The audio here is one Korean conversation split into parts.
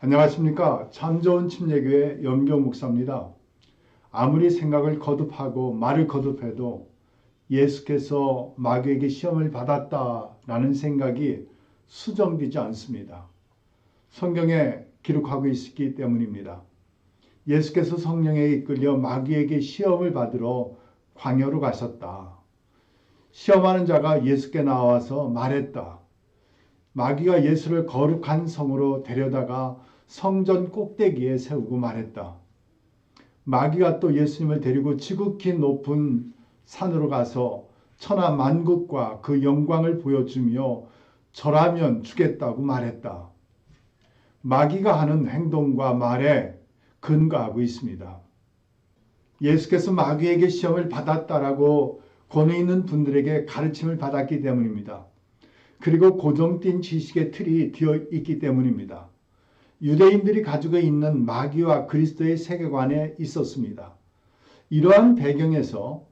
안녕하십니까. 참 좋은 침례교회 염교 목사입니다. 아무리 생각을 거듭하고 말을 거듭해도 예수께서 마귀에게 시험을 받았다라는 생각이 수정되지 않습니다. 성경에 기록하고 있기 때문입니다. 예수께서 성령에 이끌려 마귀에게 시험을 받으러 광야로 가셨다. 시험하는 자가 예수께 나와서 말했다. 마귀가 예수를 거룩한 성으로 데려다가 성전 꼭대기에 세우고 말했다. 마귀가 또 예수님을 데리고 지극히 높은 산으로 가서 천하 만국과 그 영광을 보여주며 절하면 주겠다고 말했다. 마귀가 하는 행동과 말에 근거하고 있습니다. 예수께서 마귀에게 시험을 받았다라고 권위 있는 분들에게 가르침을 받았기 때문입니다. 그리고 고정된 지식의 틀이 되어 있기 때문입니다. 유대인들이 가지고 있는 마귀와 그리스도의 세계관에 있었습니다. 이러한 배경에서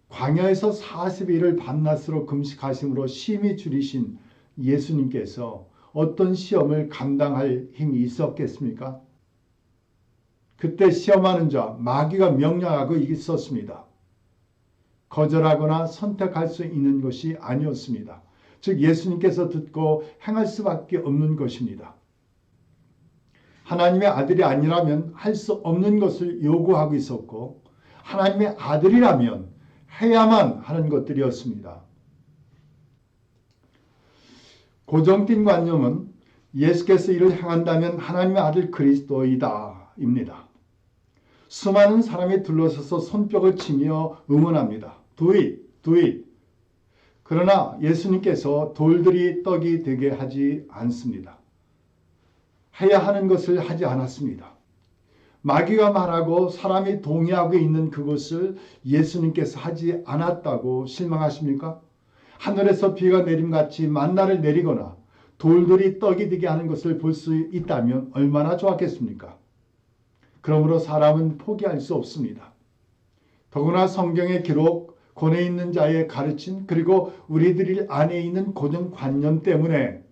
광야에서 40일을 밤낮으로 금식하심으로 심히 줄이신 예수님께서 어떤 시험을 감당할 힘이 있었겠습니까? 그때 시험하는 자 마귀가 명령하고 있었습니다. 거절하거나 선택할 수 있는 것이 아니었습니다. 즉 예수님께서 듣고 행할 수밖에 없는 것입니다. 하나님의 아들이 아니라면 할 수 없는 것을 요구하고 있었고 하나님의 아들이라면 해야만 하는 것들이었습니다. 고정된 관념은 예수께서 이를 행한다면 하나님의 아들 그리스도이다 입니다. 수많은 사람이 둘러서서 손뼉을 치며 응원합니다. Do it, do it. 그러나 예수님께서 돌들이 떡이 되게 하지 않습니다. 해야 하는 것을 하지 않았습니다. 마귀가 말하고 사람이 동의하고 있는 그것을 예수님께서 하지 않았다고 실망하십니까? 하늘에서 비가 내림같이 만나를 내리거나 돌들이 떡이 되게 하는 것을 볼 수 있다면 얼마나 좋았겠습니까? 그러므로 사람은 포기할 수 없습니다. 더구나 성경의 기록, 권에 있는 자의 가르침, 그리고 우리들 안에 있는 고정관념 때문에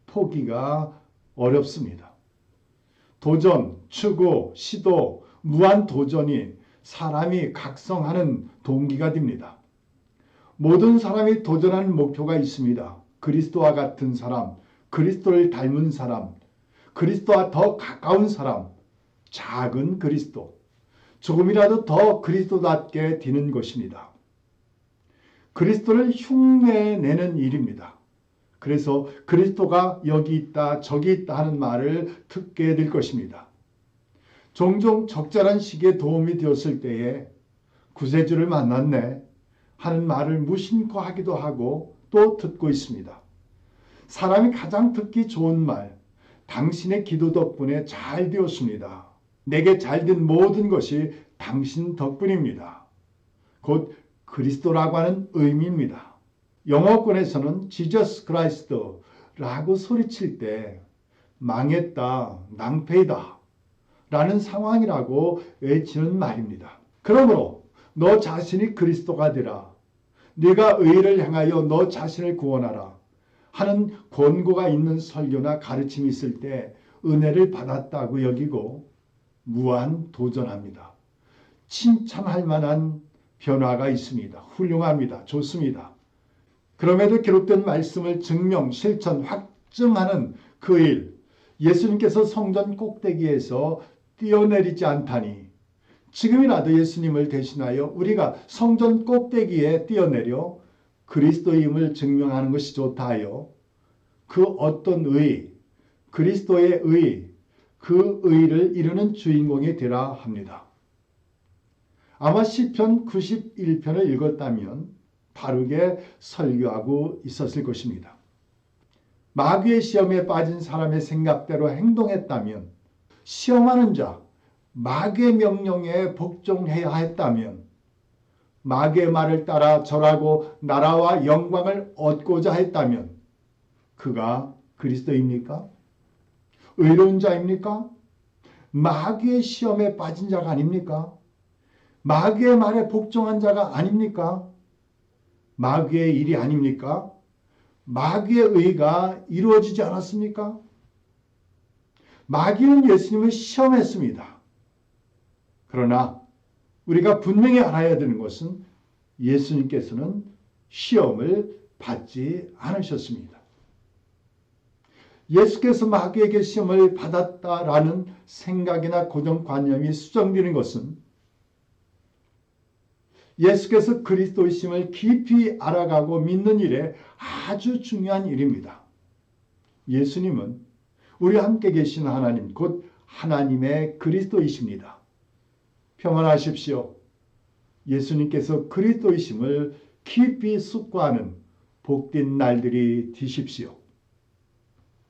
포기가 어렵습니다. 도전, 추구, 시도, 무한 도전이 사람이 각성하는 동기가 됩니다. 모든 사람이 도전하는 목표가 있습니다. 그리스도와 같은 사람, 그리스도를 닮은 사람, 그리스도와 더 가까운 사람, 작은 그리스도, 조금이라도 더 그리스도답게 되는 것입니다. 그리스도를 흉내내는 일입니다. 그래서 그리스도가 여기 있다 저기 있다 하는 말을 듣게 될 것입니다. 종종 적절한 시기에 도움이 되었을 때에 구세주를 만났네 하는 말을 무심코 하기도 하고 또 듣고 있습니다. 사람이 가장 듣기 좋은 말, 당신의 기도 덕분에 잘 되었습니다. 내게 잘된 모든 것이 당신 덕분입니다. 곧 그리스도라고 하는 의미입니다. 영어권에서는 Jesus Christ라고 소리칠 때 망했다, 낭패이다 라는 상황이라고 외치는 말입니다. 그러므로 너 자신이 그리스도가 되라. 네가 의를 행하여 너 자신을 구원하라 하는 권고가 있는 설교나 가르침이 있을 때 은혜를 받았다고 여기고 무한 도전합니다. 칭찬할 만한 변화가 있습니다. 훌륭합니다. 좋습니다. 그럼에도 기록된 말씀을 증명, 실천, 확증하는 그 일, 예수님께서 성전 꼭대기에서 뛰어내리지 않다니 지금이라도 예수님을 대신하여 우리가 성전 꼭대기에 뛰어내려 그리스도임을 증명하는 것이 좋다 하여 그 어떤 의, 그리스도의 의, 그 의를 이루는 주인공이 되라 합니다. 아마 시편 91편을 읽었다면 바르게 설교하고 있었을 것입니다. 마귀의 시험에 빠진 사람의 생각대로 행동했다면, 시험하는 자, 마귀의 명령에 복종해야 했다면, 마귀의 말을 따라 절하고 나라와 영광을 얻고자 했다면 그가 그리스도입니까? 의로운 자입니까? 마귀의 시험에 빠진 자가 아닙니까? 마귀의 말에 복종한 자가 아닙니까? 마귀의 일이 아닙니까? 마귀의 의가 이루어지지 않았습니까? 마귀는 예수님을 시험했습니다. 그러나 우리가 분명히 알아야 되는 것은 예수님께서는 시험을 받지 않으셨습니다. 예수께서 마귀에게 시험을 받았다라는 생각이나 고정관념이 수정되는 것은 예수께서 그리스도이심을 깊이 알아가고 믿는 일에 아주 중요한 일입니다. 예수님은 우리와 함께 계신 하나님, 곧 하나님의 그리스도이십니다. 평안하십시오. 예수님께서 그리스도이심을 깊이 숙고하는 복된 날들이 되십시오.